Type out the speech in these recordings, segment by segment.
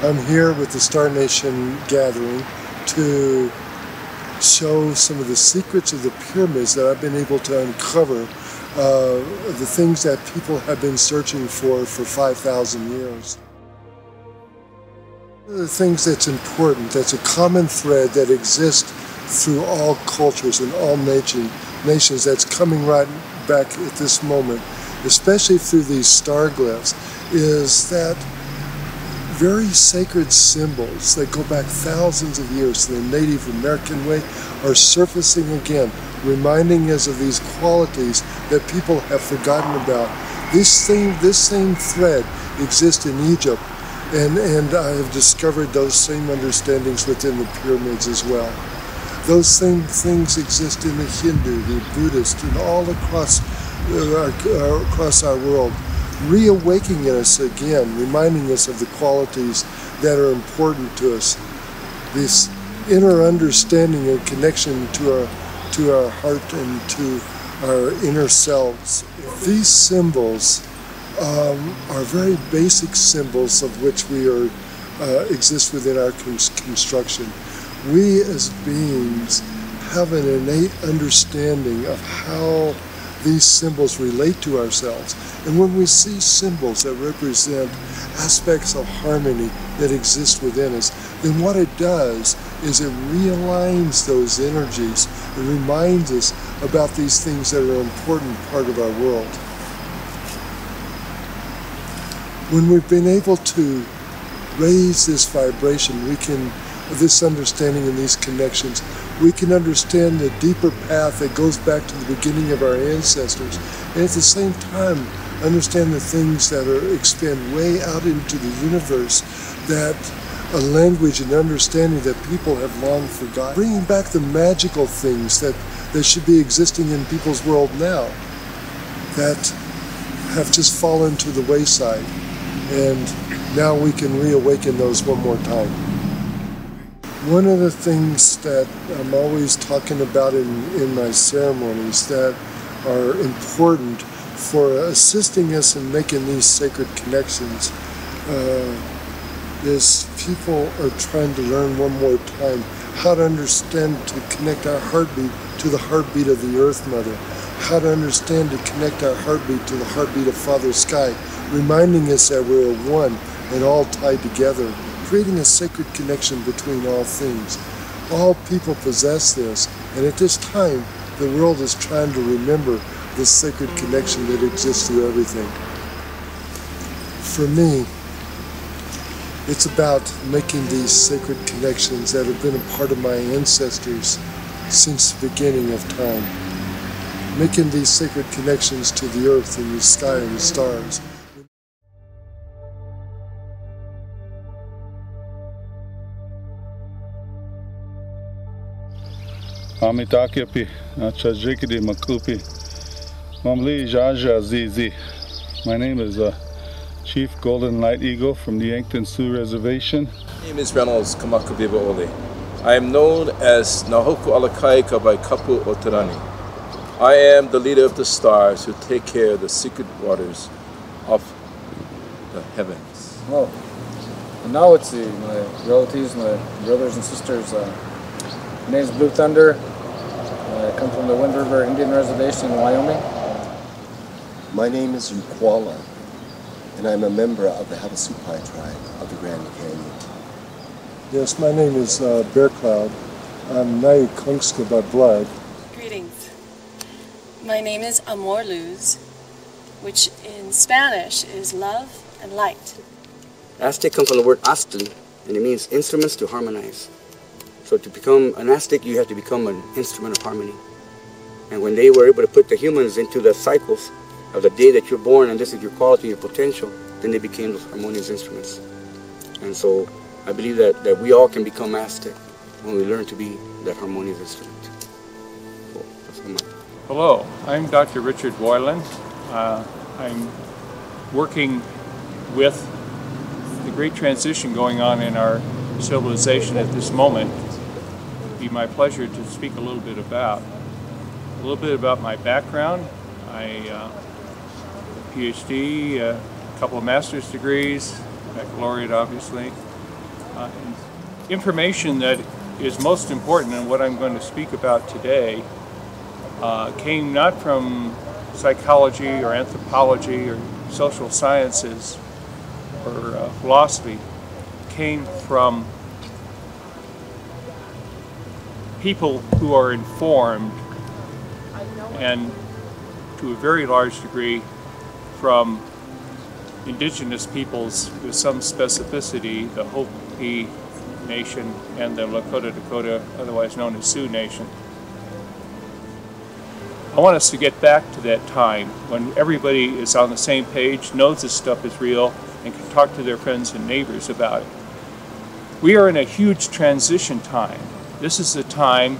I'm here with the Star Nation gathering to show some of the secrets of the pyramids that I've been able to uncover, the things that people have been searching for 5,000 years. One of the things that's important, that's a common thread that exists through all cultures and all nations that's coming right back at this moment, especially through these star glyphs, is that very sacred symbols that go back thousands of years to the Native American way are surfacing again, reminding us of these qualities that people have forgotten about. This same thread exists in Egypt, and I have discovered those same understandings within the pyramids as well. Those same things exist in the Hindu, the Buddhist, and all across our world, reawakening us again, reminding us of the qualities that are important to us. This inner understanding and connection to our heart and to our inner selves. These symbols are very basic symbols of which we exist within our construction. We as beings have an innate understanding of how these symbols relate to ourselves. And when we see symbols that represent aspects of harmony that exist within us, then what it does is it realigns those energies. It reminds us about these things that are an important part of our world. When we've been able to raise this vibration, this understanding and these connections, we can understand the deeper path that goes back to the beginning of our ancestors, and at the same time understand the things that expand way out into the universe, that a language and understanding that people have long forgotten. Bringing back the magical things that should be existing in people's world now, that have just fallen to the wayside, and now we can reawaken those one more time. One of the things that I'm always talking about in my ceremonies that are important for assisting us in making these sacred connections is people are trying to learn one more time how to understand to connect our heartbeat to the heartbeat of the Earth Mother, how to understand to connect our heartbeat to the heartbeat of Father Sky, reminding us that we're one and all tied together, creating a sacred connection between all things. All people possess this, and at this time, the world is trying to remember this sacred connection that exists through everything. For me, it's about making these sacred connections that have been a part of my ancestors since the beginning of time. Making these sacred connections to the earth and the sky and the stars. Amitakiapi, Achajikidi Makupi, Mamli Jaja Zizi. My name is Chief Golden Light Eagle from the Yankton Sioux Reservation. My name is Reynolds Kamakabiba Ole. I am known as Nahoku Alakaika by Kapu Otarani. I am the leader of the stars who take care of the secret waters of the heavens. Well, now it's my relatives, my brothers and sisters. My name is Blue Thunder. I come from the Wind River Indian Reservation in Wyoming. My name is Ukwala, and I'm a member of the Havasupai tribe of the Grand Canyon. Yes, my name is Bear Cloud. I'm Nai Kungska by blood. Greetings. My name is Amor Luz, which in Spanish is love and light. Aztec comes from the word Aztli, and it means instruments to harmonize. So to become an Aztec, you have to become an instrument of harmony. And when they were able to put the humans into the cycles of the day that you're born, and this is your quality, your potential, then they became those harmonious instruments. And so I believe that we all can become Aztec when we learn to be that harmonious instrument. Cool. Hello, I'm Dr. Richard Boylan. I'm working with the great transition going on in our civilization at this moment. It'd be my pleasure to speak a little bit about my background. I PhD, a couple of master's degrees, baccalaureate obviously, Information that is most important in what I'm going to speak about today came not from psychology or anthropology or social sciences or philosophy, came from people who are informed, and to a very large degree from indigenous peoples with some specificity, the Hopi Nation and the Lakota Dakota, otherwise known as Sioux Nation. I want us to get back to that time when everybody is on the same page, knows this stuff is real, and can talk to their friends and neighbors about it. We are in a huge transition time. This is a time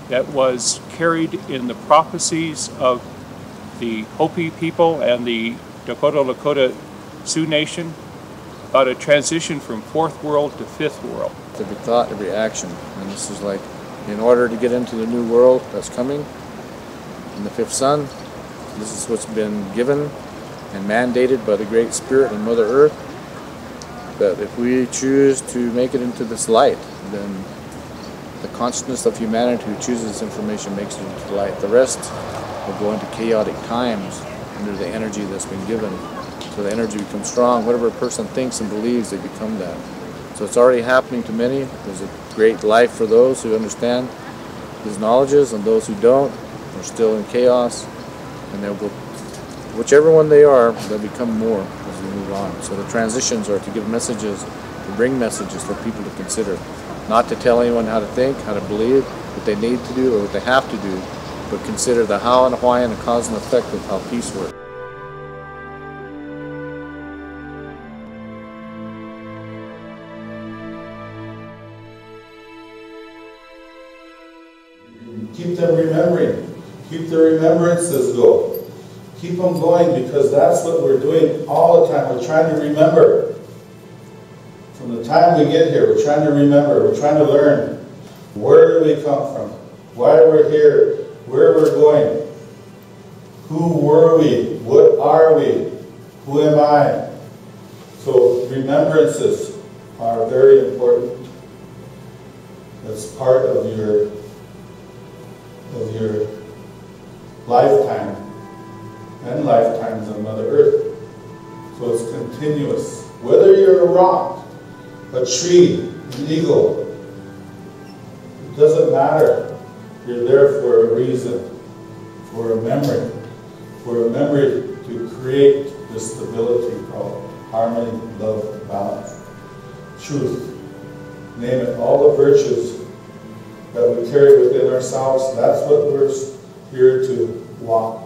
that was carried in the prophecies of the Hopi people and the Dakota Lakota Sioux Nation about a transition from fourth world to fifth world. Every thought, every action. And this is like, in order to get into the new world that's coming, in the fifth sun, this is what's been given and mandated by the Great Spirit and Mother Earth, that if we choose to make it into this light, then the consciousness of humanity who chooses this information makes it into the light. The rest will go into chaotic times under the energy that's been given. So the energy becomes strong. Whatever a person thinks and believes, they become that. So it's already happening to many. There's a great life for those who understand these knowledges, and those who don't are still in chaos. And they'll go, whichever one they are, they'll become more as we move on. So the transitions are to give messages, to bring messages for people to consider. Not to tell anyone how to think, how to believe, what they need to do or what they have to do, but consider the how and why and the cause and effect of how peace works. Keep them remembering. Keep the remembrances going. Keep them going, because that's what we're doing all the time. We're trying to remember. From the time we get here, we're trying to remember. We're trying to learn. Where do we come from? Why we're here? Where we're going? Who were we? What are we? Who am I? So remembrances are very important. That's part of your lifetime and lifetimes on Mother Earth. So it's continuous. Whether you're a rock, a tree, an eagle, it doesn't matter. You're there for a reason, for a memory to create this stability called harmony, love, balance, truth. Name it, all the virtues that we carry within ourselves. That's what we're here to walk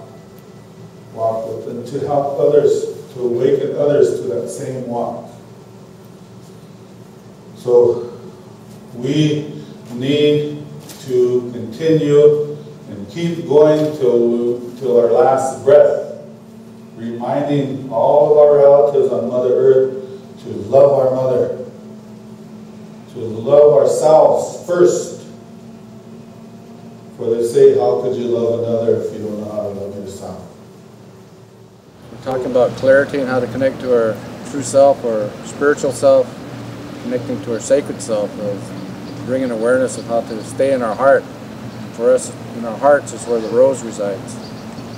with, and to help others, to awaken others to that same walk. So we need to continue and keep going till our last breath, reminding all of our relatives on Mother Earth to love our Mother, to love ourselves first. For they say, how could you love another if you don't know how to love yourself? We're talking about clarity and how to connect to our true self or spiritual self, connecting to our sacred self, of bringing awareness of how to stay in our heart. For us, in our hearts is where the rose resides.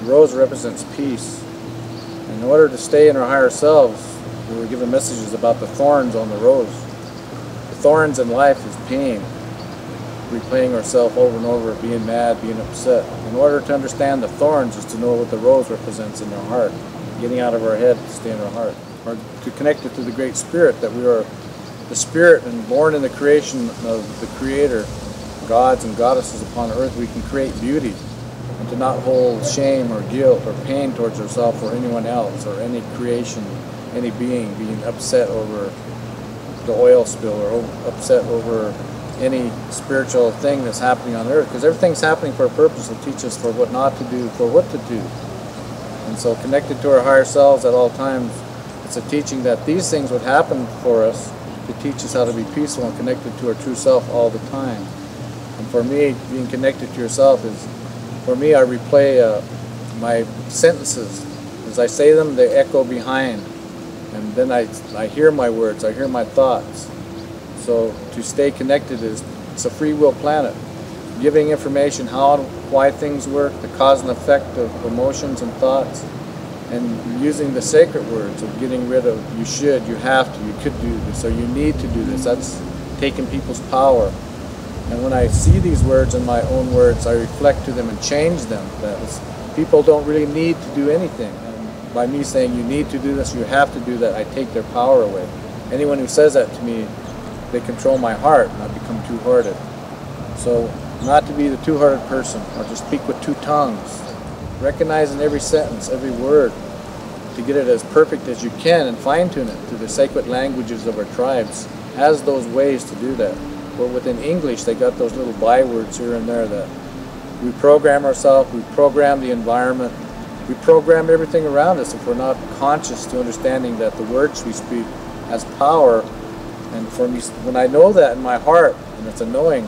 The rose represents peace. And in order to stay in our higher selves, we were given messages about the thorns on the rose. The thorns in life is pain, replaying ourselves over and over, being mad, being upset. In order to understand the thorns is to know what the rose represents in our heart, getting out of our head to stay in our heart, or to connect it to the Great Spirit, that we are the Spirit and born in the creation of the Creator, gods and goddesses upon earth. We can create beauty, and to not hold shame or guilt or pain towards ourselves or anyone else or any creation, any being upset over the oil spill or upset over any spiritual thing that's happening on earth, because everything's happening for a purpose to teach us for what not to do, for what to do. And so connected to our higher selves at all times, it's a teaching that these things would happen for us to teach us how to be peaceful and connected to our true self all the time. And for me, being connected to yourself is, for me, I replay my sentences. As I say them, they echo behind. And then I hear my words, I hear my thoughts. So to stay connected it's a free will planet. Giving information why things work, the cause and effect of emotions and thoughts, and using the sacred words of getting rid of you should, you have to, you could do this, or you need to do this. That's taking people's power. And when I see these words in my own words, I reflect to them and change them. People don't really need to do anything. And by me saying you need to do this, you have to do that, I take their power away. Anyone who says that to me, they control my heart and I become two-hearted. So not to be the two-hearted person or to speak with two tongues. Recognizing every sentence, every word, to get it as perfect as you can and fine-tune it to the sacred languages of our tribes has those ways to do that. But within English, they got those little bywords here and there that we program ourselves, we program the environment, we program everything around us if we're not conscious to understanding that the words we speak has power. And for me, when I know that in my heart, and it's a knowing,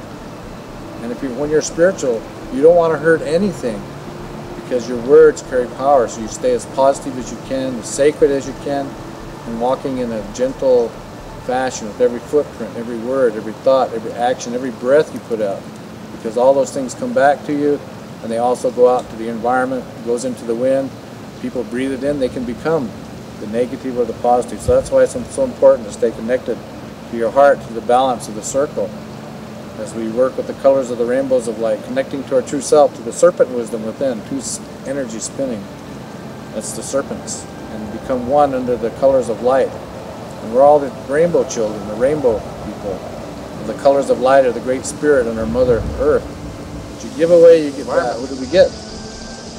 and when you're spiritual, you don't want to hurt anything because your words carry power, so you stay as positive as you can, as sacred as you can, and walking in a gentle fashion with every footprint, every word, every thought, every action, every breath you put out, because all those things come back to you, and they also go out to the environment, goes into the wind, people breathe it in, they can become the negative or the positive. So that's why it's so important to stay connected to your heart, to the balance of the circle, as we work with the colors of the rainbows of light, connecting to our true self, to the serpent wisdom within, two energy spinning. That's the serpents, and become one under the colors of light. And we're all the rainbow children, the rainbow people. And the colors of light are the great spirit and our mother earth. What you give away, you get back. What do we get?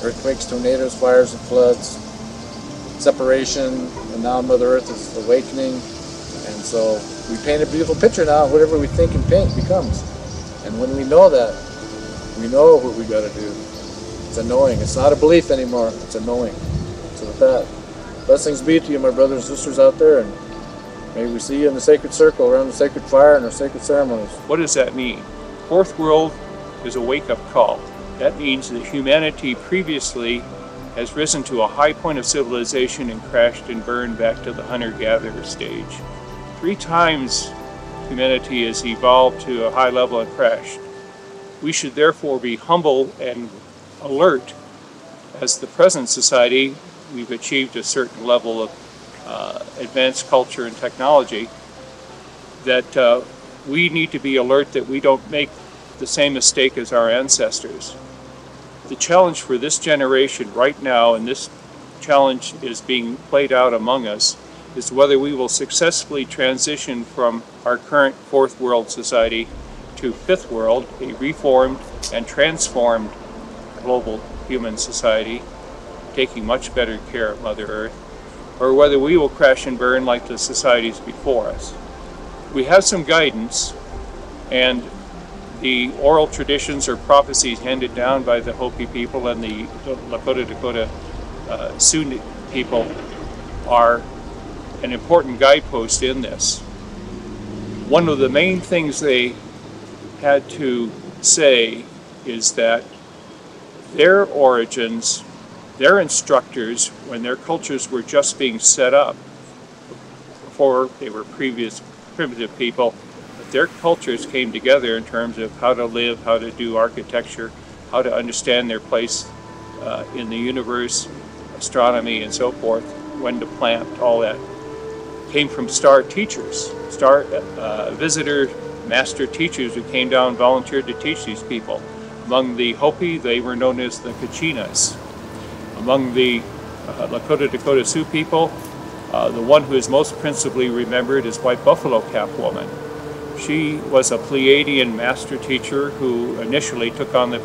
Earthquakes, tornadoes, fires and floods, separation, and now Mother Earth is awakening. And so we paint a beautiful picture now. Whatever we think and paint becomes. And when we know that, we know what we got to do. It's a knowing. It's not a belief anymore. It's a knowing. So with that, blessings be to you, my brothers and sisters out there, and may we see you in the sacred circle around the sacred fire and our sacred ceremonies. What does that mean? Fourth world is a wake-up call. That means that humanity previously has risen to a high point of civilization and crashed and burned back to the hunter-gatherer stage. 3 times humanity has evolved to a high level and crashed. We should therefore be humble and alert. As the present society, we've achieved a certain level of advanced culture and technology, that we need to be alert that we don't make the same mistake as our ancestors. The challenge for this generation right now, and this challenge is being played out among us, is whether we will successfully transition from our current fourth world society to fifth world, a reformed and transformed global human society, taking much better care of Mother Earth, or whether we will crash and burn like the societies before us. We have some guidance, and the oral traditions or prophecies handed down by the Hopi people and the Lakota Dakota Sioux people are an important guidepost in this. One of the main things they had to say is that their origins, their instructors, when their cultures were just being set up, before they were previous primitive people, but their cultures came together in terms of how to live, how to do architecture, how to understand their place in the universe, astronomy and so forth, when to plant, all that, came from star teachers, star visitor master teachers who came down and volunteered to teach these people. Among the Hopi, they were known as the Kachinas. Among the Lakota Dakota Sioux people, the one who is most principally remembered is White Buffalo Cap Woman. She was a Pleiadian master teacher who initially took on the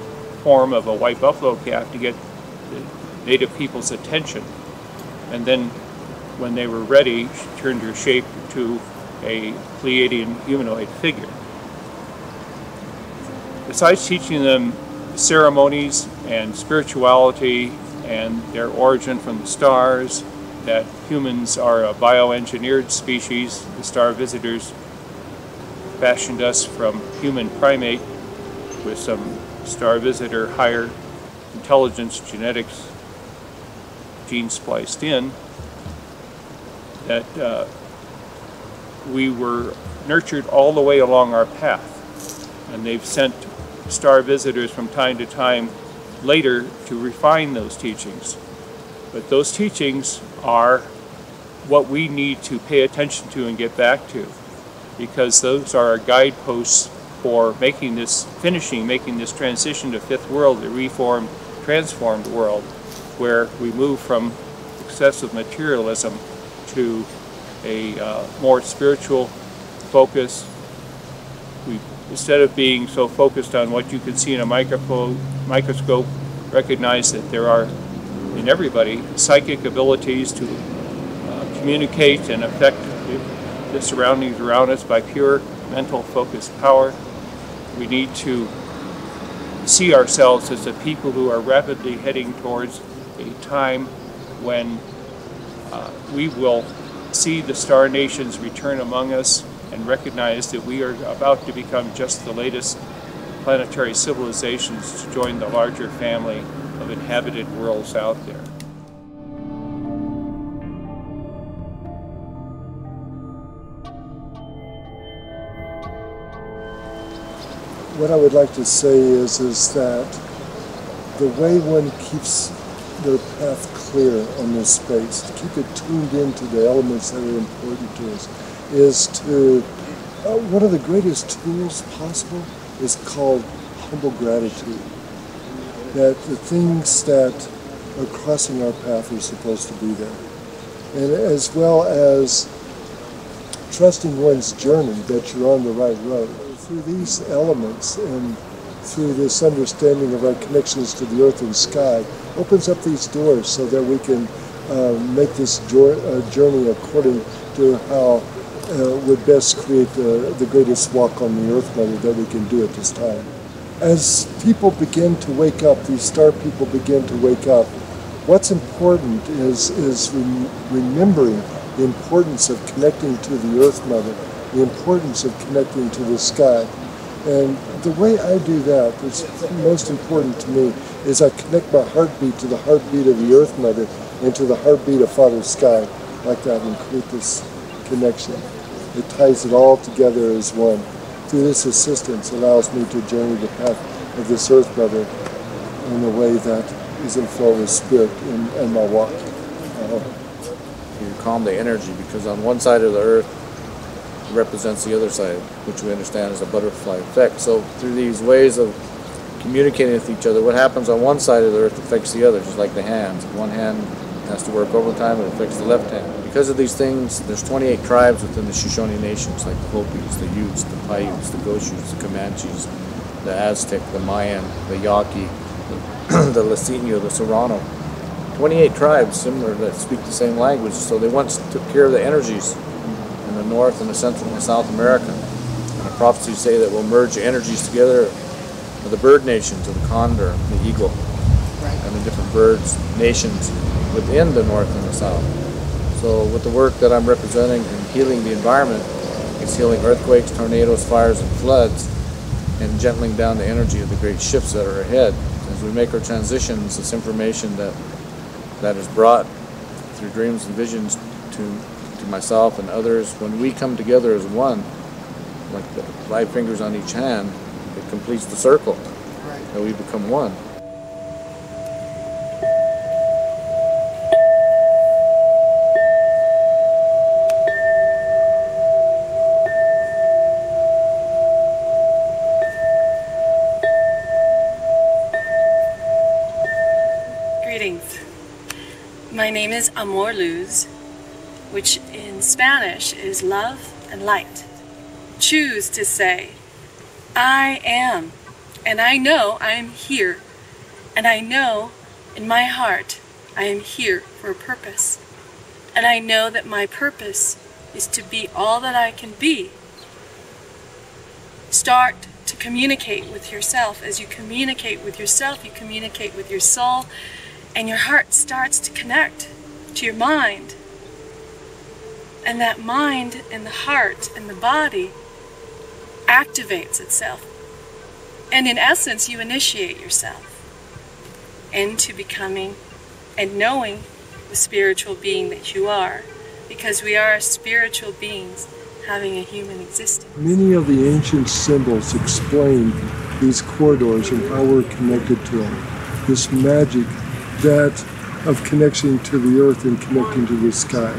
form of a white buffalo calf to get the native people's attention. And then when they were ready, she turned her shape to a Pleiadian humanoid figure. Besides teaching them ceremonies and spirituality and their origin from the stars, that humans are a bioengineered species, the star visitors fashioned us from human primate with some star visitor higher intelligence genetics gene spliced in, that we were nurtured all the way along our path. And they've sent star visitors from time to time later to refine those teachings. But those teachings are what we need to pay attention to and get back to, because those are our guideposts for making this transition to fifth world, the reformed, transformed world, where we move from excessive materialism to a more spiritual focus. Instead of being so focused on what you can see in a microscope, recognize that there are in everybody psychic abilities to communicate and affect the surroundings around us by pure mental focused power. We need to see ourselves as a people who are rapidly heading towards a time when we will see the star nations return among us and recognize that we are about to become just the latest planetary civilizations to join the larger family of inhabited worlds out there. What I would like to say is that the way one keeps their path clear on this space, to keep it tuned into the elements that are important to us, is to, one of the greatest tools possible is called humble gratitude. That the things that are crossing our path are supposed to be there. And as well as trusting one's journey, that you're on the right road. Through these elements and through this understanding of our connections to the earth and sky, opens up these doors so that we can make this journey according to how would best create the greatest walk on the earth mother that we can do at this time. As people begin to wake up, these star people begin to wake up, what's important is remembering the importance of connecting to the earth mother, the importance of connecting to the sky. And the way I do that, that's most important to me, is I connect my heartbeat to the heartbeat of the earth mother and to the heartbeat of Father Sky, like that, and create this connection. It ties it all together as one. Through this assistance allows me to journey the path of this earth mother in a way that is in flow with spirit in my walk. You calm the energy, because on one side of the earth represents the other side, which we understand is a butterfly effect. So through these ways of communicating with each other, what happens on one side of the earth affects the other, just like the hands. One hand has to work overtime, it affects the left hand. Because of these things, there's 28 tribes within the Shoshone nations, like the Hopis, the Utes, the Paiutes, the Goshus, the Comanches, the Aztec, the Mayan, the Yaqui, the Lasino, the Serrano. 28 tribes similar that speak the same language, so they once took care of the energies in the North and the Central and South America. And the prophecies say that we'll merge the energies together of the bird nations, of the condor, the eagle, and the different birds, nations within the North and the South. So with the work that I'm representing in healing the environment, it's healing earthquakes, tornadoes, fires, and floods, and gentling down the energy of the great shifts that are ahead. As we make our transitions, this information that is brought through dreams and visions to myself and others, when we come together as one, like the 5 fingers on each hand, it completes the circle, and we become one. Greetings. My name is Amor Luz, which in Spanish is love and light. Choose to say, I am, and I know I am here, and I know in my heart I am here for a purpose, and I know that my purpose is to be all that I can be. Start to communicate with yourself. As you communicate with yourself, you communicate with your soul, and your heart starts to connect to your mind. And that mind and the heart and the body activates itself. And in essence, you initiate yourself into becoming and knowing the spiritual being that you are. Because we are spiritual beings having a human existence. Many of the ancient symbols explain these corridors and how we're connected to them. This magic of connection to the earth and connecting to the sky.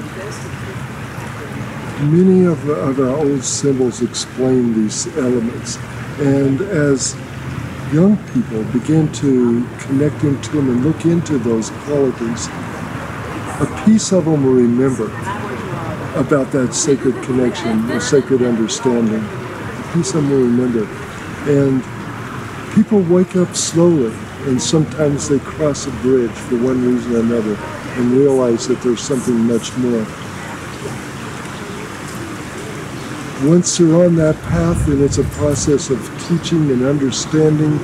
Many of our old symbols explain these elements, and as young people begin to connect into them and look into those qualities, a piece of them will remember about that sacred connection, the sacred understanding. A piece of them will remember. And people wake up slowly, and sometimes they cross a bridge for one reason or another and realize that there's something much more. Once they're on that path, then it's a process of teaching and understanding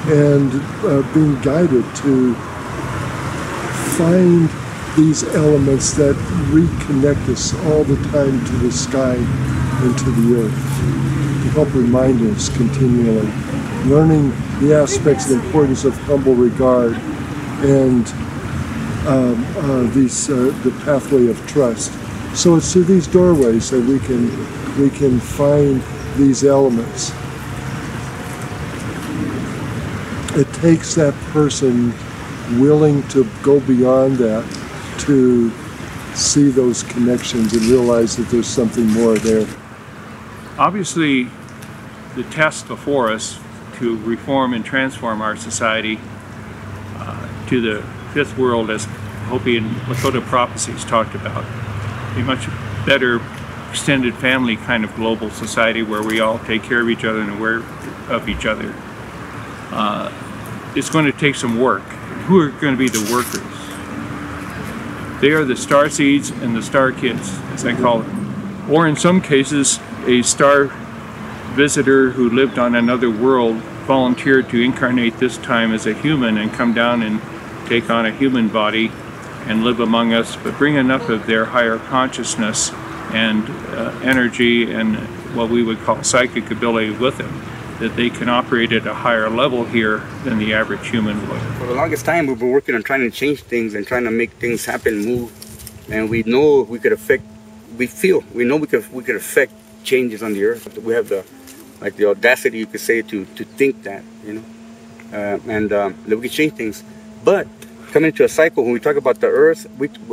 and being guided to find these elements that reconnect us all the time to the sky and to the earth, to help remind us continually, learning the aspects and importance of humble regard and the pathway of trust. So it's through these doorways that we can find these elements. It takes that person willing to go beyond that to see those connections and realize that there's something more there. Obviously, the test before us to reform and transform our society to the fifth world, as Hopi and Lakota prophecies talked about, a much better extended family kind of global society where we all take care of each other and aware of each other. It's going to take some work. Who are going to be the workers? They are the star seeds and the star kids, as I call them. Or in some cases, a star visitor who lived on another world volunteered to incarnate this time as a human and come down and take on a human body and live among us, but bring enough of their higher consciousness and energy and what we would call psychic ability with them, that they can operate at a higher level here than the average human would. For the longest time, we've been working on trying to change things and trying to make things happen, move, and we know we could affect. We know we could affect changes on the earth. We have the audacity, you could say, to think that, and that we can change things. But coming to a cycle, when we talk about the earth,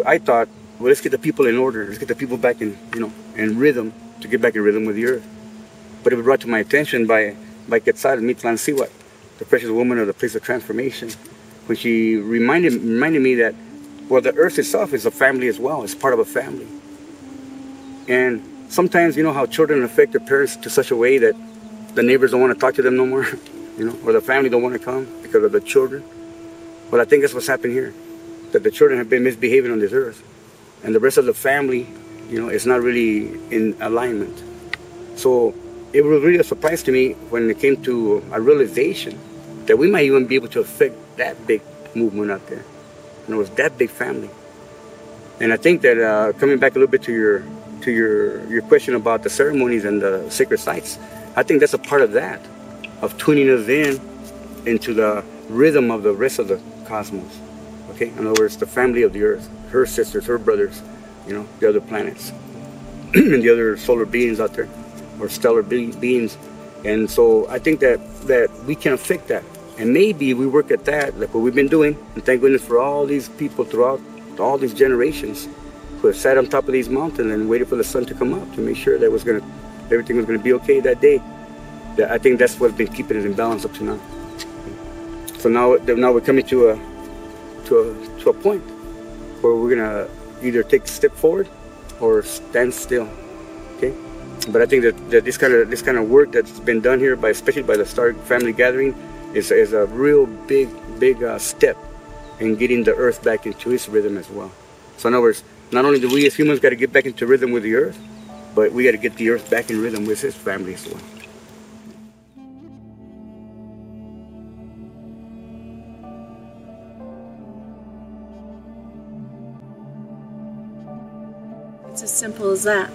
I thought, well, let's get the people in order. Let's get the people back in, in rhythm, to get back in rhythm with the earth. But it was brought to my attention by Quetzal Mictlantecuhtli, the precious woman of the place of transformation, when she reminded me that, well, the earth itself is a family as well. It's part of a family. And sometimes, how children affect their parents to such a way that the neighbors don't want to talk to them no more, or the family don't want to come because of the children. Well, I think that's what's happened here, that the children have been misbehaving on this earth, and the rest of the family, is not really in alignment. So it was really a surprise to me when it came to a realization that we might even be able to affect that big movement out there. And it was that big family. And I think that coming back a little bit to your question about the ceremonies and the sacred sites, I think that's a part of that, of tuning us into the rhythm of the rest of the cosmos. Okay, in other words, the family of the earth, her sisters, her brothers, the other planets, and the other solar beings out there, or stellar beings. And so I think that we can affect that. And maybe we work at that, like what we've been doing, and thank goodness for all these people throughout all these generations who have sat on top of these mountains and waited for the sun to come up to make sure that everything was going to be okay that day. I think that's what's been keeping it in balance up to now. So now we're coming to a point where we're gonna either take a step forward or stand still. Okay, but I think that this kind of work that's been done here, especially by the Star Family Gathering, is a real big step in getting the earth back into its rhythm as well. So in other words, not only do we as humans got to get back into rhythm with the earth, but we got to get the earth back in rhythm with its family as well. It's as simple as that,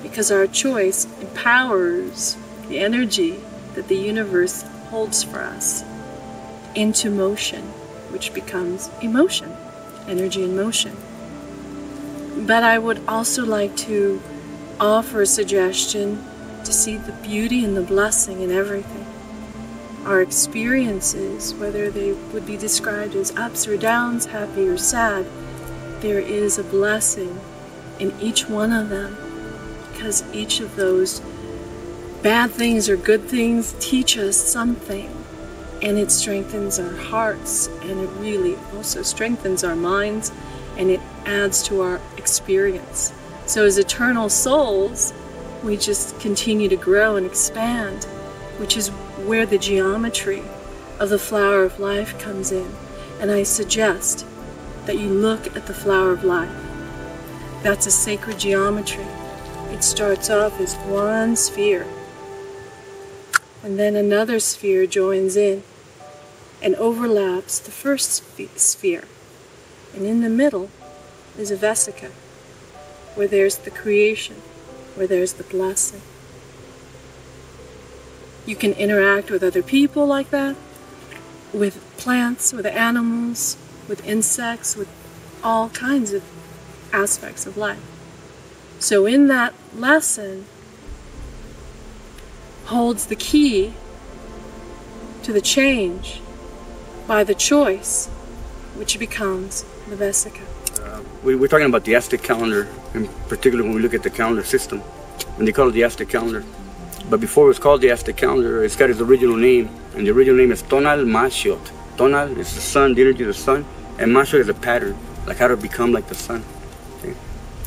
because our choice empowers the energy that the universe holds for us into motion, which becomes emotion, energy in motion. But I would also like to offer a suggestion to see the beauty and the blessing in everything. Our experiences, whether they would be described as ups or downs, happy or sad, there is a blessing in each one of them, because each of those bad things or good things teach us something, and it strengthens our hearts, and it really also strengthens our minds, and it adds to our experience. So as eternal souls, we just continue to grow and expand, which is where the geometry of the flower of life comes in. And I suggest that you look at the flower of life. That's a sacred geometry. It starts off as one sphere, and then another sphere joins in and overlaps the first sphere. And in the middle is a vesica, where there's the creation, where there's the blessing. You can interact with other people like that, with plants, with animals, with insects, with all kinds of aspects of life. So in that lesson holds the key to the change by the choice, which becomes the vesica. We're talking about the Aztec calendar, in particular when we look at the calendar system, and they call it the Aztec calendar. But before it was called the Aztec calendar, it's got its original name, and the original name is Tonal Maxiot. Tonal is the sun, the energy of the sun, and Maxiot is a pattern, like how to become like the sun. Okay?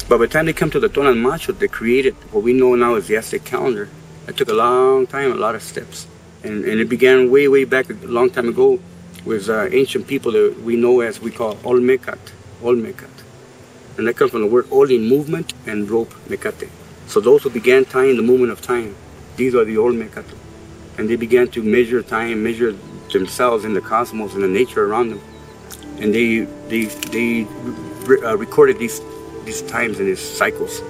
But by the time they come to the Tonal Maxiot, they created what we know now as the Aztec calendar. It took a long time, a lot of steps. And it began way, way back a long time ago with ancient people that we know as, we call Olmecat. And that comes from the word Oli, movement, and rope, Mecate. So those who began tying the movement of time, these are the Olmecat. And they began to measure time, measure themselves in the cosmos and the nature around them. And they recorded these times and these cycles.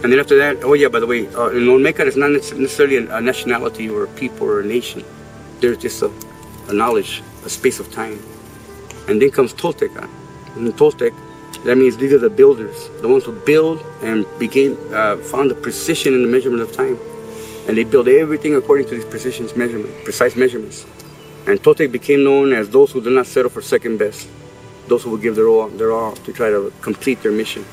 And then after that, oh yeah, by the way, an Olmecat is not necessarily a nationality or a people or a nation. There's just a knowledge, a space of time. And then comes Tolteca. And Toltec, that means these are the builders, the ones who build and found the precision in the measurement of time. And they build everything according to these precise measurements. And Toltec became known as those who do not settle for second best, those who will give their all to try to complete their mission.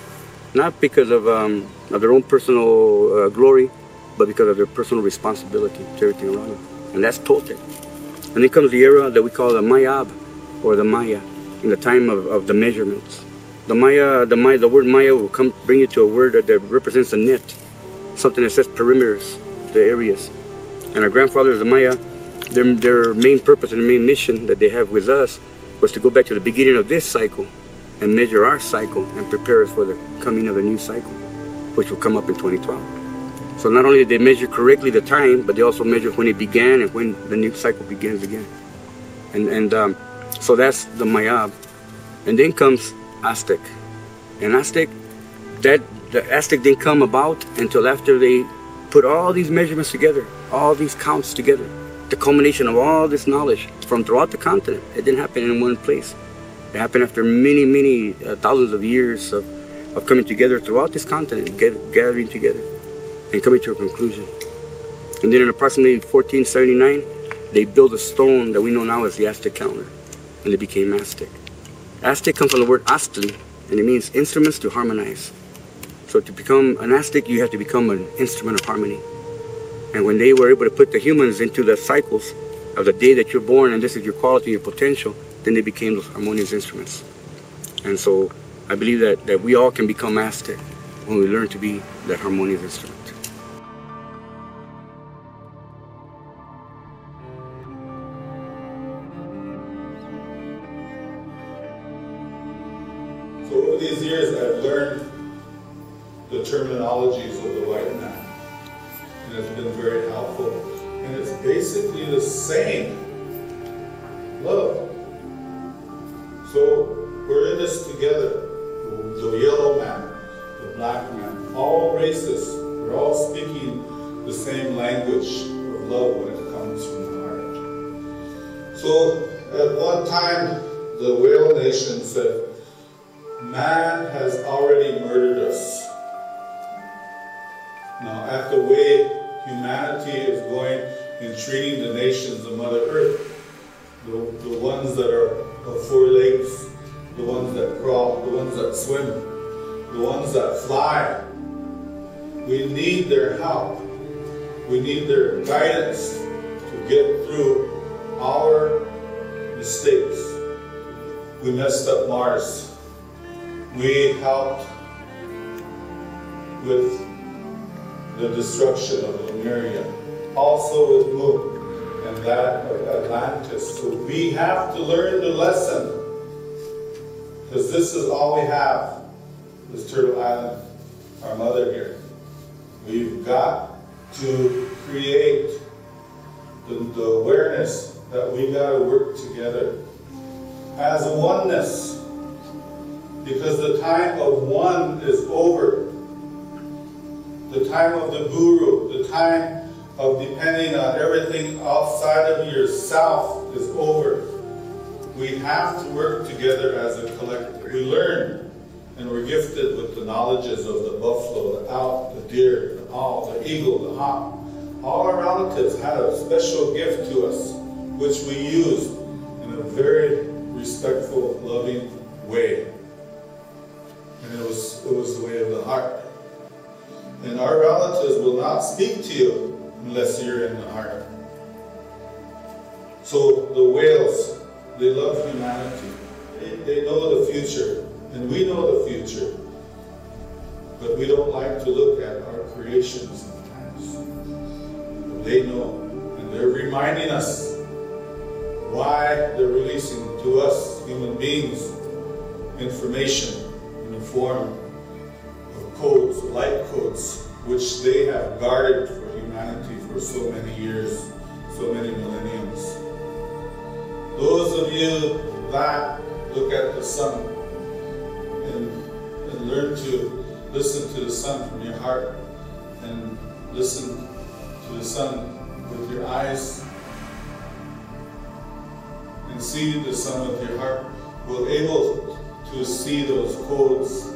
Not because of their own personal glory, but because of their personal responsibility to everything around them. And that's Toltec. And then comes the era that we call the Mayab, or the Maya, in the time of the measurements. The word Maya will bring you to a word that represents a net, something that says perimeters, the areas. And our grandfathers, the Maya, their main purpose and their main mission that they have with us was to go back to the beginning of this cycle and measure our cycle and prepare us for the coming of a new cycle, which will come up in 2012. So not only did they measure correctly the time, but they also measured when it began and when the new cycle begins again. So that's the Mayab. And then comes Aztec. And Aztec, the Aztec didn't come about until after they put all these measurements together, all these counts together. The culmination of all this knowledge from throughout the continent. It didn't happen in one place. It happened after many, many thousands of years of coming together throughout this continent, gathering together and coming to a conclusion. And then in approximately 1479, they built a stone that we know now as the Aztec calendar, and it became Aztec. Aztec comes from the word Aztli, and it means instruments to harmonize. So to become an Aztec, you have to become an instrument of harmony. And when they were able to put the humans into the cycles of the day that you're born, and this is your quality, your potential, then they became those harmonious instruments. And so I believe that we all can become Aztec when we learn to be that harmonious instrument. So over these years, I've learned the terminologies of the white man. And it's been very helpful. And it's basically the same. Love. So we're in this together. The yellow man, the black man, all races. We're all speaking the same language of love when it comes from the heart. So at one time, the whale nation said, man has already murdered us. at the way humanity is going in treating the nations of Mother Earth. The ones that are of 4 legs, the ones that crawl, the ones that swim, the ones that fly. We need their help. We need their guidance to get through our mistakes. We messed up Mars. We helped with the destruction of Lemuria, also with Moon and that of Atlantis. So we have to learn the lesson, because this is all we have, this Turtle Island, our mother here. We've got to create the awareness that we got to work together as a oneness, because the time of one is over. The time of the guru, the time of depending on everything outside of yourself is over. We have to work together as a collective. We learn and we're gifted with the knowledges of the buffalo, the elk, the deer, the owl, the eagle, the hawk. All our relatives had a special gift to us, which we used in a very respectful, loving way. And it was the way of the heart. And our relatives will not speak to you unless you're in the heart. So the whales, they love humanity. They know the future, and we know the future. But we don't like to look at our creation sometimes. But they know, and they're reminding us why they're releasing to us, human beings, information in the form codes, light codes, which they have guarded for humanity for so many years, so many millenniums. Those of you that look at the sun and learn to listen to the sun from your heart and listen to the sun with your eyes and see the sun with your heart, will able to see those codes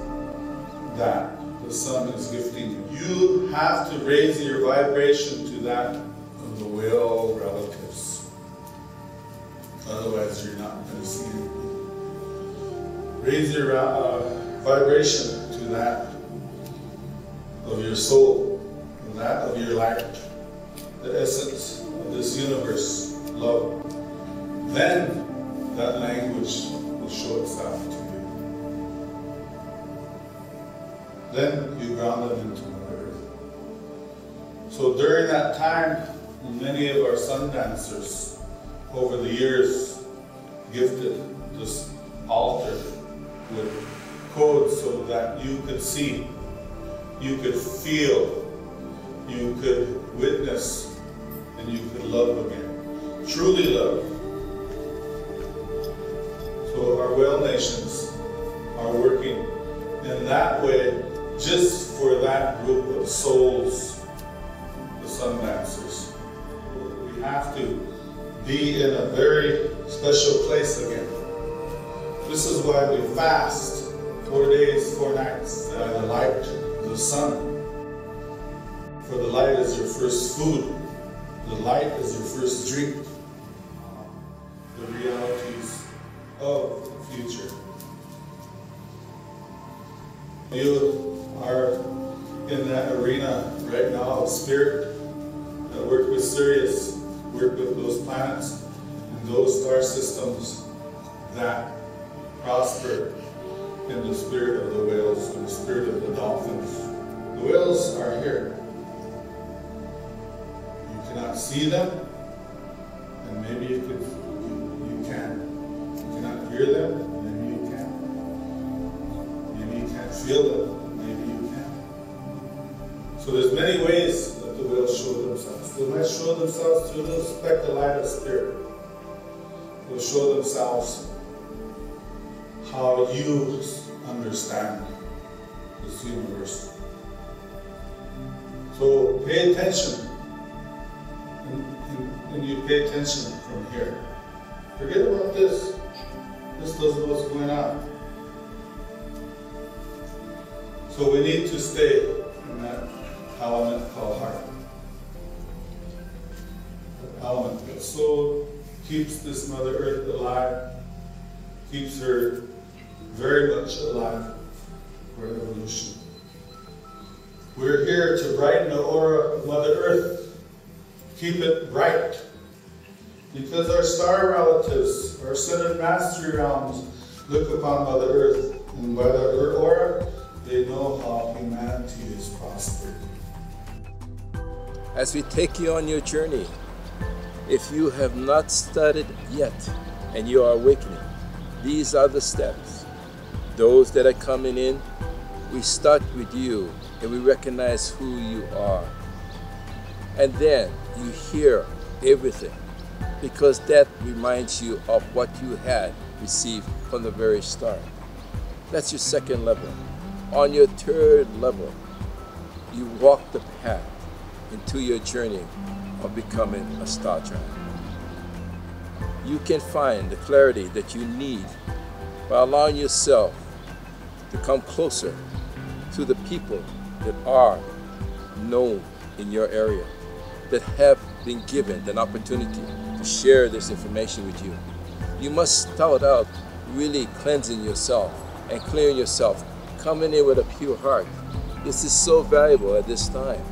that the sun is gifting you. You have to raise your vibration to that of the whale relatives. Otherwise, you're not going to see it. Raise your vibration to that of your soul, and that of your light, the essence of this universe, love. Then that language will show itself to you. Then you ground them into Mother Earth. So during that time, many of our sun dancers over the years gifted this altar with codes so that you could see, you could feel, you could witness, and you could love again. Truly love. So our whale nations are working in that way, just for that group of souls, the sun dancers. We have to be in a very special place again. This is why we fast 4 days, 4 nights, by the light of the sun. For the light is your first food. The light is your first drink. The realities of the future. You are in that arena right now of spirit, that work with Sirius, work with those planets and those star systems that prosper in the spirit of the whales and the spirit of the dolphins. The whales are here. You cannot see them, and maybe you can. You cannot hear them, maybe you can. Maybe you can't feel them. So there's many ways that the whales show themselves. They might show themselves through the speck of light of spirit. They'll show themselves how you understand this universe. So pay attention. And you pay attention from here. Forget about this. This doesn't know what's going on. So we need to stay in that element called heart. The element that so keeps this Mother Earth alive, keeps her very much alive for evolution. We're here to brighten the aura of Mother Earth, keep it bright, because our star relatives, our seven mastery realms, look upon Mother Earth, and by her aura, they know how humanity is prospered. As we take you on your journey, if you have not started yet and you are awakening, these are the steps. Those that are coming in, we start with you and we recognize who you are. And then you hear everything, because that reminds you of what you had received from the very start. That's your second level. On your third level, you walk the path into your journey of becoming a star child. You can find the clarity that you need by allowing yourself to come closer to the people that are known in your area, that have been given an opportunity to share this information with you. You must start out really cleansing yourself and clearing yourself, coming in with a pure heart. This is so valuable at this time,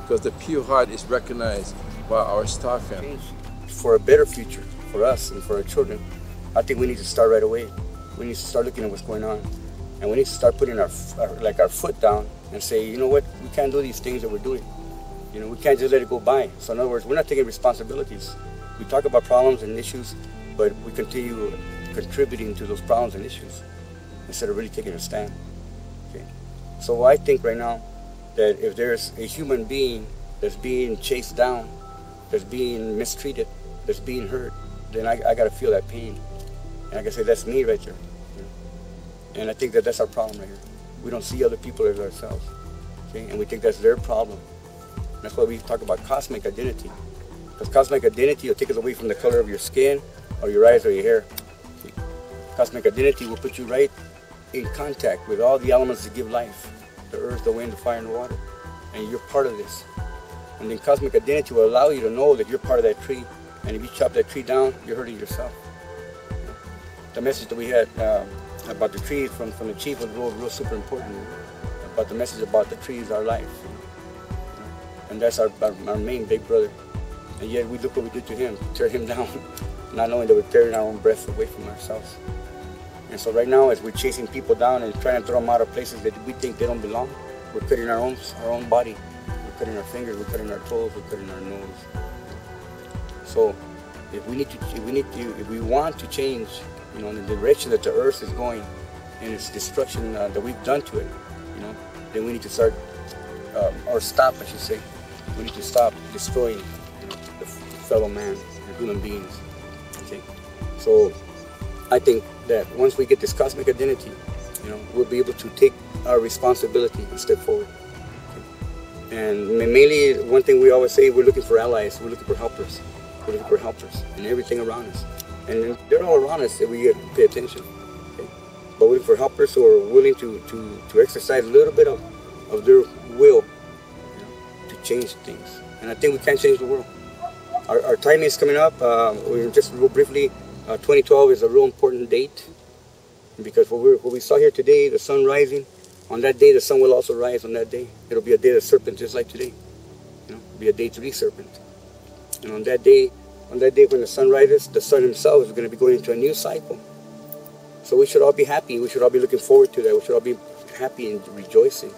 because the pure heart is recognized by our star family. For a better future for us and for our children, I think we need to start right away. We need to start looking at what's going on, and we need to start putting our foot down and say, you know what, we can't do these things that we're doing. You know, we can't just let it go by. So in other words, we're not taking responsibilities. We talk about problems and issues, but we continue contributing to those problems and issues instead of really taking a stand. Okay. So I think right now that if there's a human being that's being chased down, that's being mistreated, that's being hurt, then I got to feel that pain. And I can say, that's me right there. You know? And I think that that's our problem right here. We don't see other people as ourselves. Okay? And we think that's their problem. And that's why we talk about cosmic identity. Because cosmic identity will take us away from the color of your skin or your eyes or your hair. Okay? Cosmic identity will put you right in contact with all the elements that give life. The earth, the wind, the fire, and the water. And you're part of this. And then cosmic identity will allow you to know that you're part of that tree. And if you chop that tree down, you're hurting yourself. The message that we had about the trees from the chief was real super important. About the message about the trees, our life. And that's our main big brother. And yet we look what we did to him, tear him down, not knowing that we're tearing our own breath away from ourselves. And so right now, as we're chasing people down and trying to throw them out of places that we think they don't belong, we're cutting our own body. We're cutting our fingers, we're cutting our toes, we're cutting our nose. So if we want to change, you know, in the direction that the earth is going and its destruction that we've done to it, you know, then we need to start, or stop, I should say. We need to stop destroying, you know, the fellow man, the human beings. Okay, so I think that once we get this cosmic identity, you know, we'll be able to take our responsibility and step forward. Okay? And mainly, one thing we always say, we're looking for allies, we're looking for helpers. We're looking for helpers and everything around us. And they're all around us if we pay attention. Okay? But we're looking for helpers who are willing to exercise a little bit of their will, you know, to change things. And I think we can change the world. Our time is coming up. We're just real briefly, 2012 is a real important date, because what we saw here today, the sun rising, on that day the sun will also rise on that day. It'll be a day of the serpent just like today. You know, it'll be a day 3 serpent. And on that day when the sun rises, the sun himself is going to be going into a new cycle. So we should all be happy. We should all be looking forward to that. We should all be happy and rejoicing.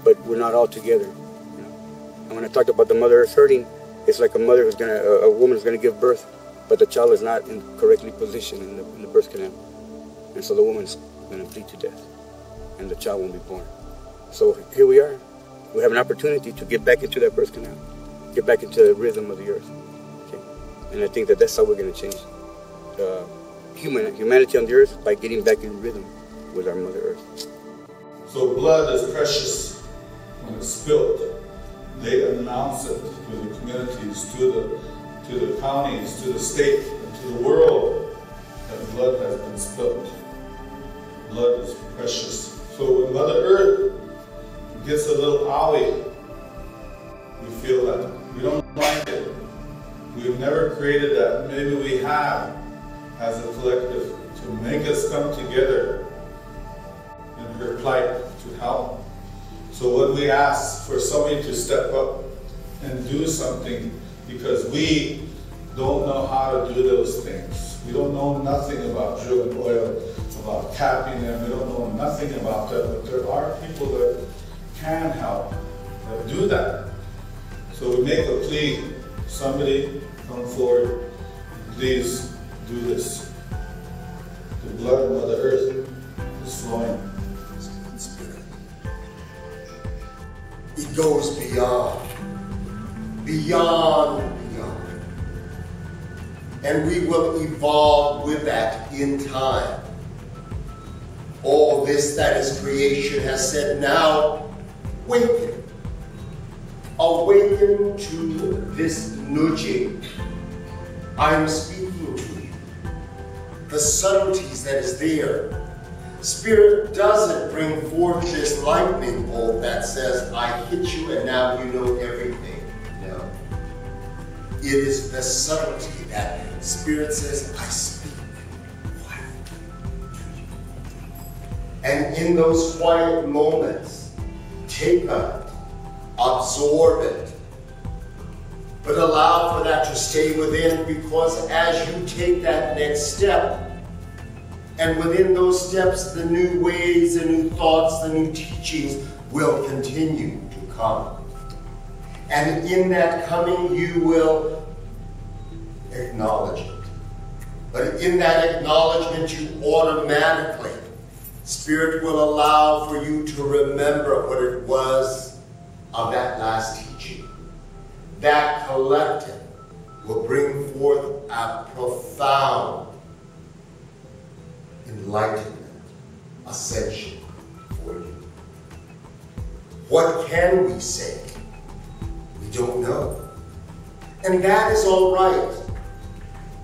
But we're not all together. You know? And when I talked about the Mother Earth hurting, it's like a woman is going to give birth, but the child is not correctly positioned in the birth canal. And so the woman's going to bleed to death, and the child won't be born. So here we are. We have an opportunity to get back into that birth canal, get back into the rhythm of the earth. Okay? And I think that that's how we're going to change humanity on the earth, by getting back in rhythm with our Mother Earth. So blood is precious when it's spilled. They announce it to the communities, to the counties, to the state, and to the world that blood has been spilled. Blood is precious. So when Mother Earth gets a little owie, created that maybe we have as a collective to make us come together in her plight to help. So when we ask for somebody to step up and do something, because we don't know how to do those things. We don't know nothing about drilling oil, about capping them. We don't know nothing about that, but there are people that can help, that do that. So we make a plea, somebody come forward, please do this. The blood of Mother Earth is flowing. It goes beyond. And we will evolve with that in time. All this that is creation has said, now awaken. Awaken to this nudging. I'm speaking to you. The subtleties that is there. Spirit doesn't bring forth this lightning bolt that says, I hit you and now you know everything. No. It is the subtlety that Spirit says, I speak quiet to you. And in those quiet moments, take it, absorb it, but allow for that to stay within, because as you take that next step, and within those steps, the new ways, the new thoughts, the new teachings will continue to come. And in that coming, you will acknowledge it. But in that acknowledgement, you automatically, Spirit will allow for you to remember what it was of that last teaching. That collective will bring forth a profound enlightenment, ascension for you. What can we say? We don't know. And that is all right.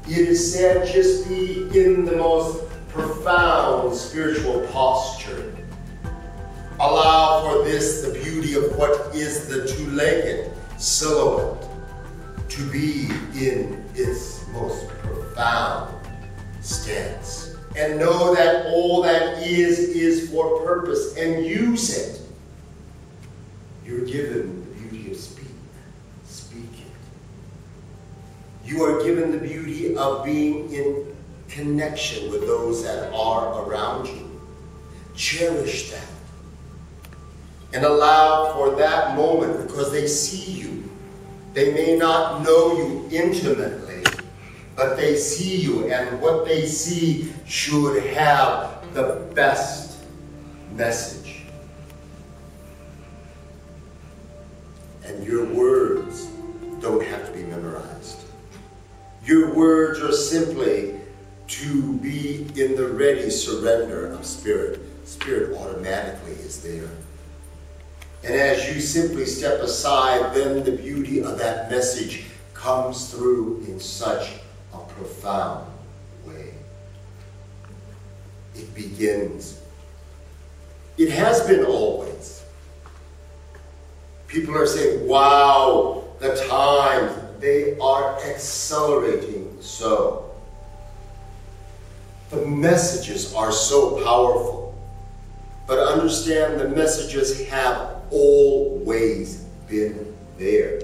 It is said, just be in the most profound spiritual posture. Allow for this, the beauty of what is the two-legged silhouette, to be in its most profound stance. And know that all that is for purpose, and use it. You're given the beauty of speak it. You are given the beauty of being in connection with those that are around you. Cherish that. And allow for that moment, because they see you. They may not know you intimately, but they see you, and what they see should have the best message. And your words don't have to be memorized. Your words are simply to be in the ready surrender of Spirit. Spirit automatically is there. And as you simply step aside, then the beauty of that message comes through in such a profound way. It begins. It has been always. People are saying, wow, the times, they are accelerating so. The messages are so powerful. But understand, the messages have always been there.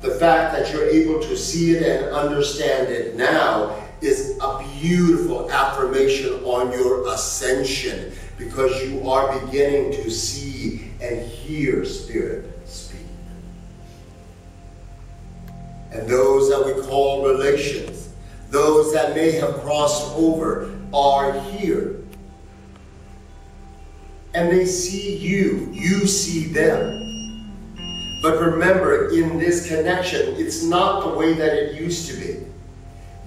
The fact that you're able to see it and understand it now is a beautiful affirmation on your ascension, because you are beginning to see and hear Spirit speak. And those that we call relations, those that may have crossed over, are here. And they see you, you see them. But remember, in this connection, it's not the way that it used to be.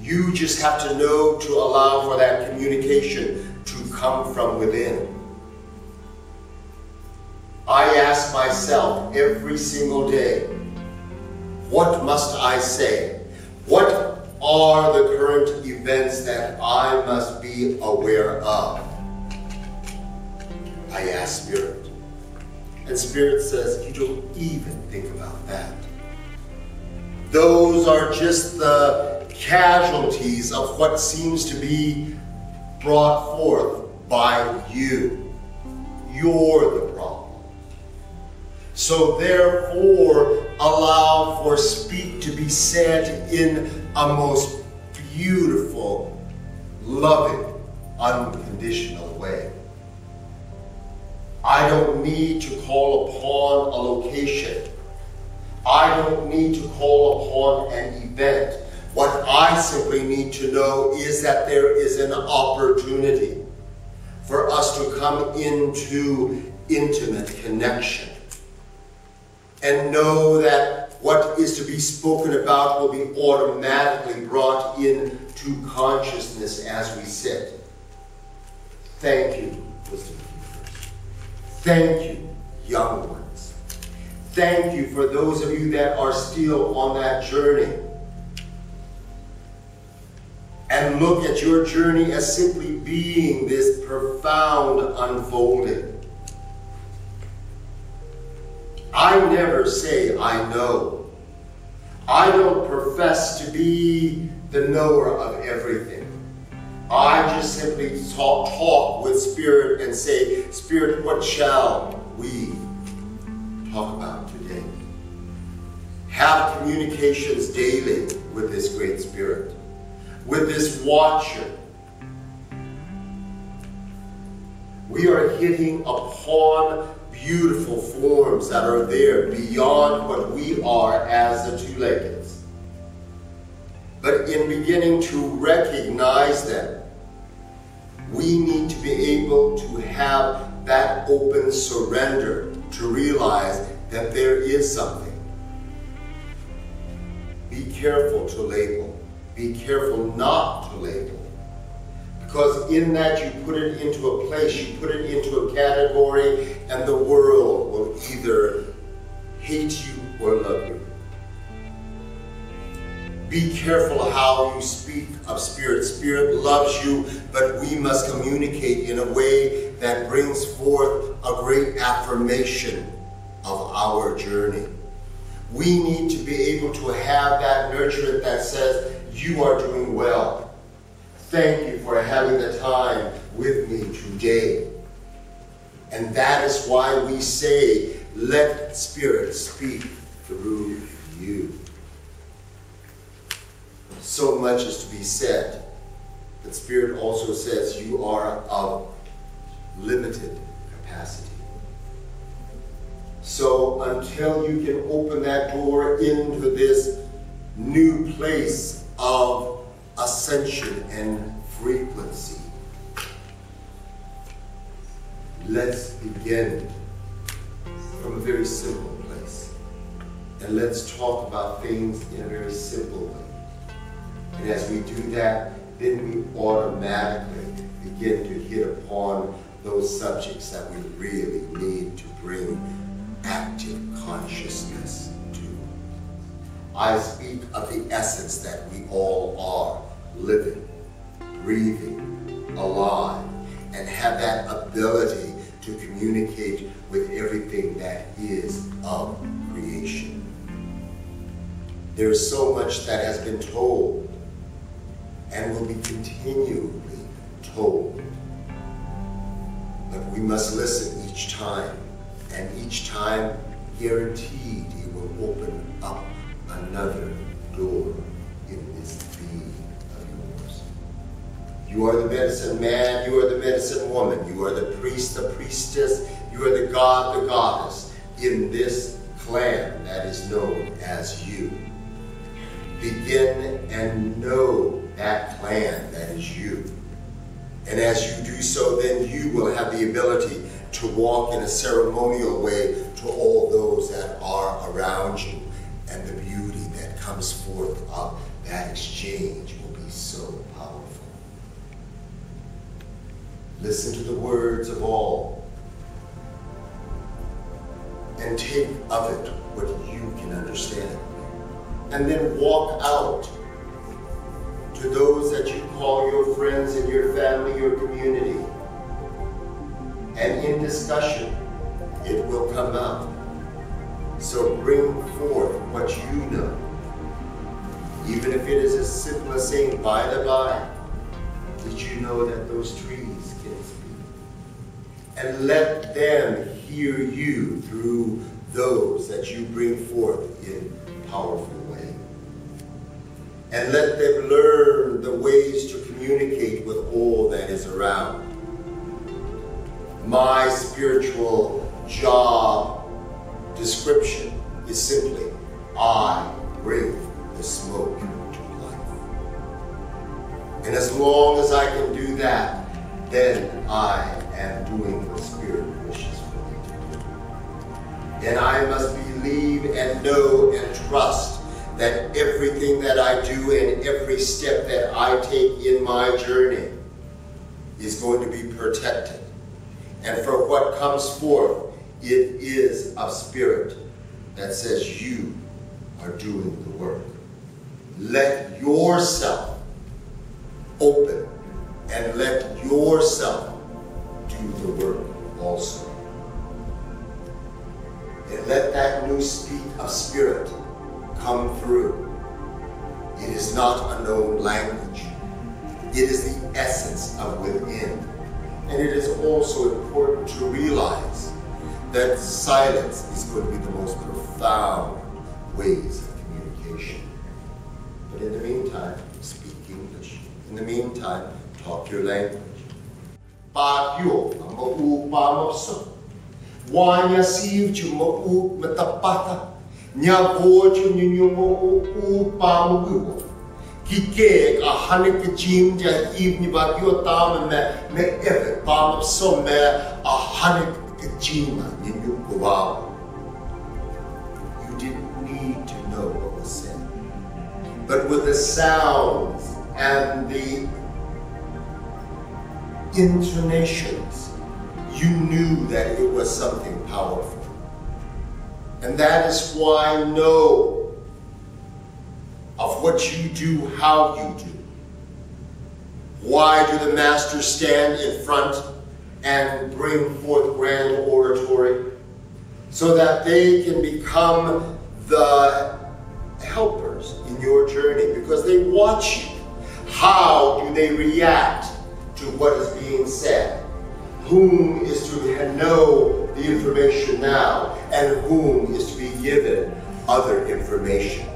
You just have to know to allow for that communication to come from within. I ask myself every single day, what must I say? What are the current events that I must be aware of? I ask Spirit. And Spirit says, you don't even think about that. Those are just the casualties of what seems to be brought forth by you. You're the problem. So therefore, allow for speak to be said in a most beautiful, loving, unconditional way. I don't need to call upon a location. I don't need to call upon an event. What I simply need to know is that there is an opportunity for us to come into intimate connection and know that what is to be spoken about will be automatically brought into consciousness as we sit. Thank you, wisdom keepers. Thank you, young ones. Thank you for those of you that are still on that journey. And look at your journey as simply being this profound unfolding. I never say I know. I don't profess to be the knower of everything. I just simply talk with Spirit and say, Spirit, what shall we talk about today? Have communications daily with this great Spirit, with this watcher. We are hitting upon beautiful forms that are there beyond what we are as the two-leggeds. But in beginning to recognize them, we need to be able to have that open surrender to realize that there is something. Be careful to label. Be careful not to label. Because in that you put it into a place, you put it into a category, and the world will either hate you or love you. Be careful how you speak of Spirit. Spirit loves you, but we must communicate in a way that brings forth a great affirmation of our journey. We need to be able to have that nurturance that says, you are doing well. Thank you for having the time with me today. And that is why we say, let Spirit speak through you. So much is to be said. But Spirit also says you are of limited capacity. So until you can open that door into this new place of ascension and frequency, let's begin from a very simple place. And let's talk about things in a very simple way. And as we do that, then we automatically begin to hit upon those subjects that we really need to bring active consciousness to. I speak of the essence that we all are, living, breathing, alive, and have that ability to communicate with everything that is of creation. There is so much that has been told and will be continually told. But we must listen each time, and each time guaranteed it will open up another door in this being of yours. You are the medicine man, you are the medicine woman, you are the priest, the priestess, you are the god, the goddess in this clan that is known as you. Begin and know that clan that is you. And as you do so, then you will have the ability to walk in a ceremonial way to all those that are around you. And the beauty that comes forth of that exchange will be so powerful. Listen to the words of all and take of it what you can understand. And then walk out to those that you call your friends and your family, your community. And in discussion, it will come out. So bring forth what you know Even if it is as simple as saying, by the by, did you know that those trees can speak? And let them hear you through those that you bring forth in powerful way. And let them learn the ways to communicate with all that is around. My spiritual job description is simply, I bring the smoke to life. And as long as I can do that, then I am doing what Spirit wishes for me to do. And I must believe and know and trust that everything that I do and every step that I take in my journey is going to be protected. And for what comes forth, it is of Spirit that says you are doing the work. Let yourself open and let yourself do the work also. And let that new speak of Spirit come through. It is not a known language. It is the essence of within. And it is also important to realize that silence is going to be the most profound ways of communication. But in the meantime, speak English. In the meantime, talk your language. Pagyo ang maupamapso. Wanya siv ju maup matapata. Nya voju ninyo maupamawiwo. Kike a hanik jim ja ibni bagyo tam me evet pamapso me a hanik jima ninyo kuwawa. You didn't need to know what was said. But with the sounds and the intonations, you knew that it was something powerful. And that is why know of what you do, how you do. Why do the masters stand in front and bring forth grand oratory? So that they can become the helpers in your journey, because they watch you. How do they react to what is being said? Whom is to know the information now, and whom is to be given other information?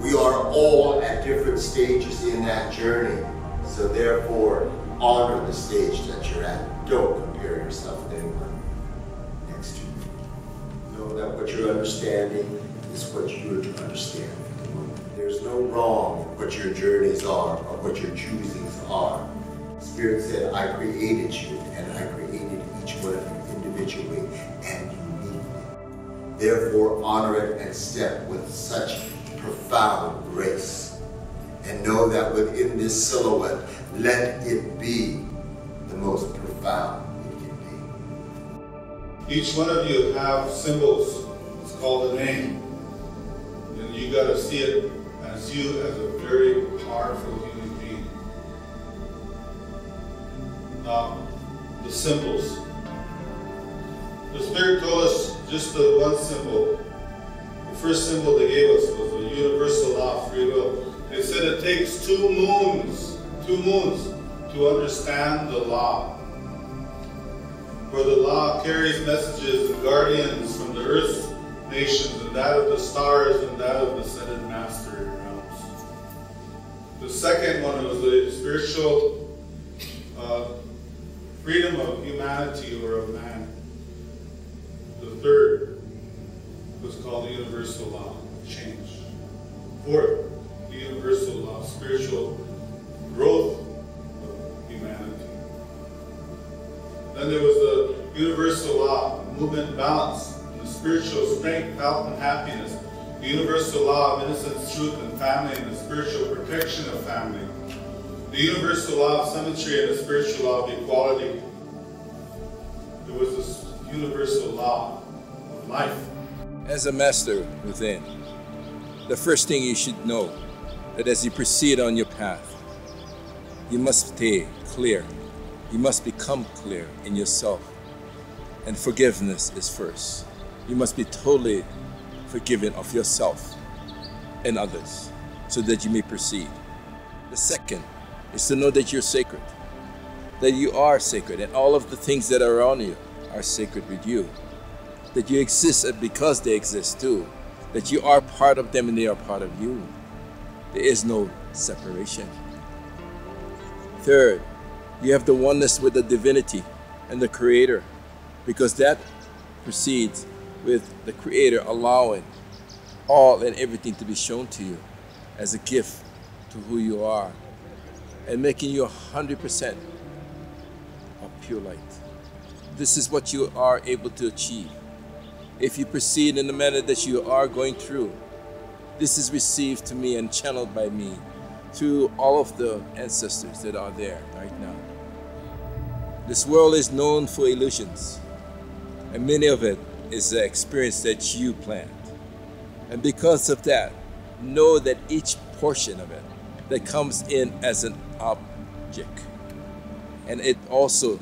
We are all at different stages in that journey, so therefore honor the stage that you're at. Don't compare yourself with anyone next to you. Know that what you're understanding is what you're to understand. There's no wrong in what your journeys are or what your choosings are. Spirit said, I created you, and I created each one of you individually and uniquely. Therefore, honor it and step with such profound grace. And know that within this silhouette, let it be the most profound it can be. Each one of you have symbols. It's called a name. And you got to see it as you as a very powerful human being. Now, the symbols. The Spirit told us just the one symbol. The first symbol they gave us was the universal law of free will. They said it takes two moons to understand the law. For the law carries messages and guardians from the earth's nations, and that of the stars, and that of the ascended master realms. The second one was the spiritual freedom of humanity or of man. The third was called the universal law of change. Fourth, the universal law of spiritual growth of humanity. Then there was the universal law of movement and balance, and the spiritual strength, health, and happiness. The universal law of innocence, truth, and family, and the spiritual protection of family. The universal law of symmetry and the spiritual law of equality. There was this universal law of life. As a master within, the first thing you should know that as you proceed on your path, you must stay clear. You must become clear in yourself. And forgiveness is first. You must be totally forgiven of yourself and others. so that you may proceed. The second is to know that you're sacred, that you are sacred, and all of the things that are around you are sacred with you, that you exist because they exist too, that you are part of them and they are part of you. There is no separation. Third, you have the oneness with the divinity and the Creator, because that proceeds with the Creator allowing all and everything to be shown to you as a gift to who you are, and making you 100% of pure light. This is what you are able to achieve. If you proceed in the manner that you are going through, this is received to me and channeled by me through all of the ancestors that are there right now. This world is known for illusions, and many of it is the experience that you planned. And because of that, know that each portion of it that comes in as an object, and it also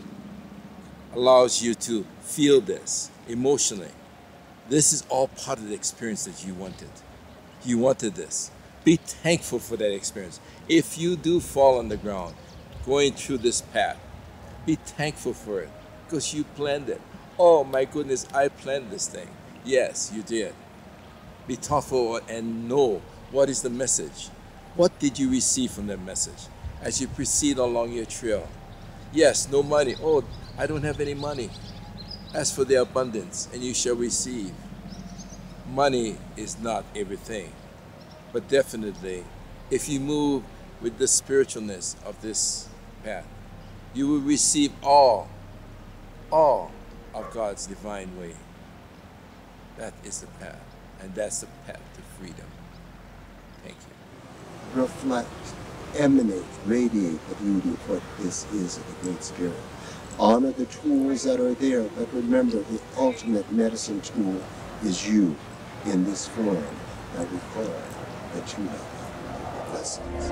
allows you to feel this emotionally. This is all part of the experience that you wanted. You wanted this. Be thankful for that experience. If you do fall on the ground going through this path, be thankful for it because you planned it. Oh my goodness, I planned this thing. Yes, you did. Be thoughtful and know what is the message. What did you receive from that message as you proceed along your trail? Yes, no money. Oh, I don't have any money. Ask for the abundance and you shall receive. Money is not everything, but definitely if you move with the spiritualness of this path, you will receive all of God's divine way. That is the path, and that's the path to freedom. Thank you. Reflect, emanate, radiate the beauty of what this is of the Great Spirit. Honor the tools that are there, but remember the ultimate medicine tool is you in this form that we call the true blessings.